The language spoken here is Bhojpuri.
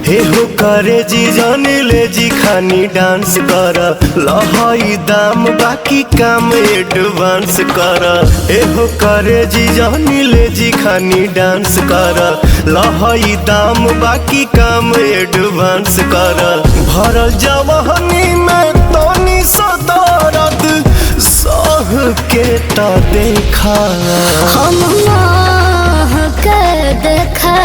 हे हो करे जी जानी ले जी खानी डांस कर लहाई दाम बाकी काम एडवांस कर। हे हो करे जी जानी ले जी खानी डांस कर लहाई दाम बाकी काम एडवांस कर। भरल जवानी में तनी सदरद सह के ता देखा हम के देखा